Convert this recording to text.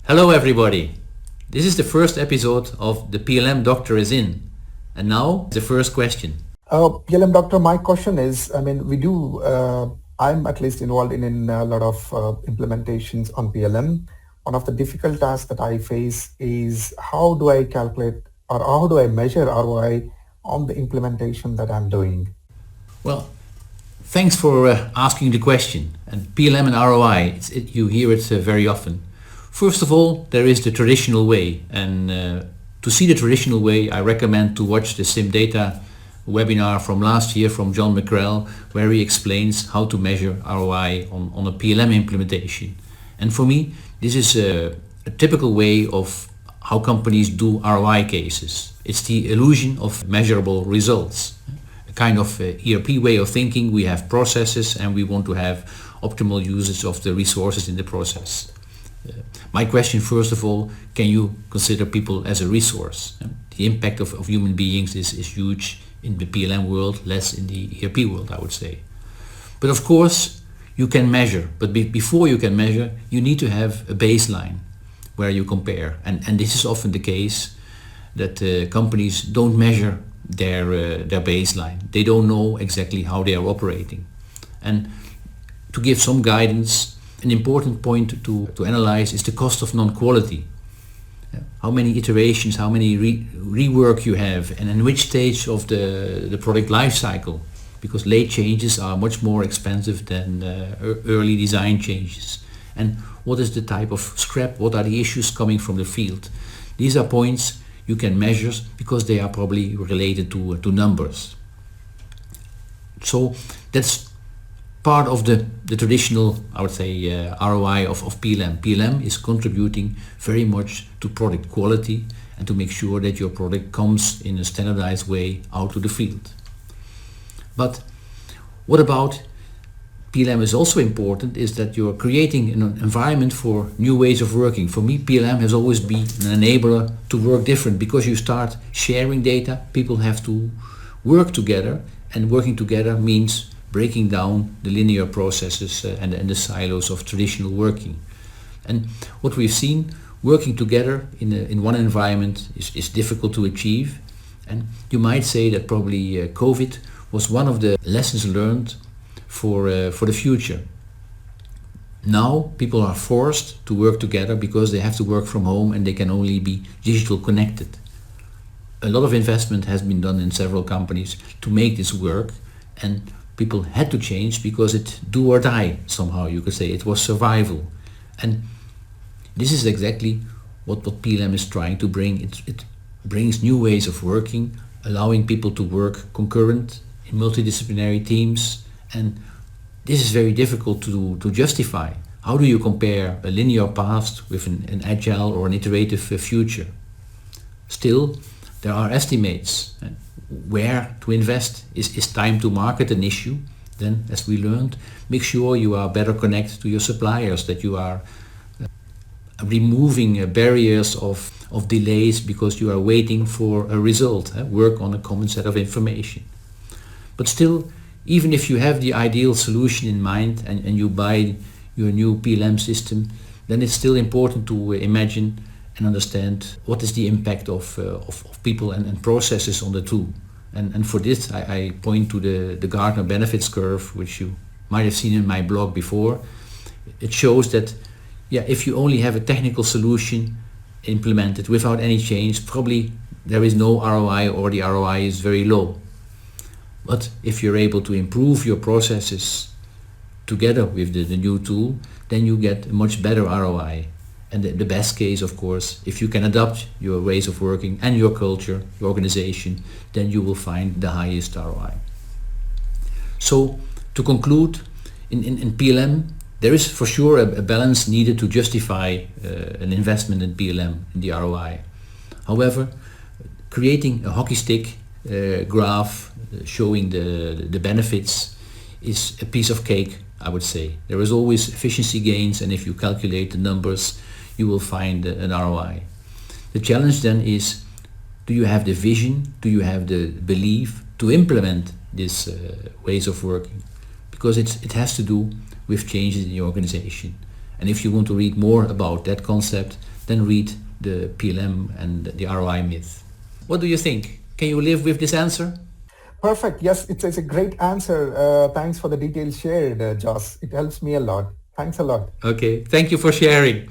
Hello everybody. This is the first episode of the PLM Doctor is in. And now the first question. PLM Doctor, my question is, I'm at least involved in a lot of implementations on PLM. One of the difficult tasks that I face is how do I calculate or how do I measure ROI on the implementation that I'm doing? Well, thanks for asking the question. And PLM and ROI, you hear it very often. First of all, there is the traditional way. And to see the traditional way, I recommend to watch the SimData webinar from last year from John McCrell, where he explains how to measure ROI on a PLM implementation. And for me, this is a typical way of how companies do ROI cases. It's the illusion of measurable results. A kind of ERP way of thinking. We have processes and we want to have optimal usage of the resources in the process. My question, first of all, can you consider people as a resource? The impact of human beings is huge in the PLM world, less in the ERP world, I would say. But of course, you can measure. But before you can measure, you need to have a baseline where you compare. And this is often the case that companies don't measure their baseline. They don't know exactly how they are operating. And to give some guidance, an important point to analyze is the cost of non-quality. How many iterations, how many rework you have, and in which stage of the product life cycle, because late changes are much more expensive than early design changes. And what is the type of scrap, what are the issues coming from the field? These are points you can measure because they are probably related to numbers. So that's part of the traditional, I would say, ROI of PLM. PLM is contributing very much to product quality and to make sure that your product comes in a standardized way out to the field. But what about PLM is also important is that you're creating an environment for new ways of working. For me, PLM has always been an enabler to work different because you start sharing data, people have to work together, and working together means breaking down the linear processes and the silos of traditional working. And what we've seen, working together in one environment is difficult to achieve. And you might say that probably COVID was one of the lessons learned for the future. Now people are forced to work together because they have to work from home and they can only be digital connected. A lot of investment has been done in several companies to make this work, and people had to change because it do or die somehow, you could say. It was survival. And this is exactly what PLM is trying to bring. It brings new ways of working, allowing people to work concurrent in multidisciplinary teams. And this is very difficult to justify. How do you compare a linear past with an agile or an iterative future? Still, there are estimates. Where to invest. Is time to market an issue? Then, as we learned, make sure you are better connected to your suppliers, that you are removing barriers of delays because you are waiting for a result. Work on a common set of information. But still, even if you have the ideal solution in mind and you buy your new PLM system, then it's still important to imagine and understand what is the impact of people and processes on the tool. And for this I point to the Gartner benefits curve, which you might have seen in my blog before. It shows that if you only have a technical solution implemented without any change, probably there is no ROI or the ROI is very low. But if you're able to improve your processes together with the new tool, then you get a much better ROI. And the best case, of course, if you can adapt your ways of working and your culture, your organization, then you will find the highest ROI. So to conclude, in PLM, there is for sure a balance needed to justify an investment in PLM, in the ROI. However, creating a hockey stick graph showing the benefits is a piece of cake, I would say. There is always efficiency gains, and if you calculate the numbers, you will find an ROI. The challenge then is, do you have the vision, do you have the belief to implement these ways of working? Because it has to do with changes in the organization. And if you want to read more about that concept, then read the PLM and the ROI myth. What do you think? Can you live with this answer? Perfect. Yes, it's a great answer. Thanks for the details shared, Joss. It helps me a lot. Thanks a lot. Okay, thank you for sharing.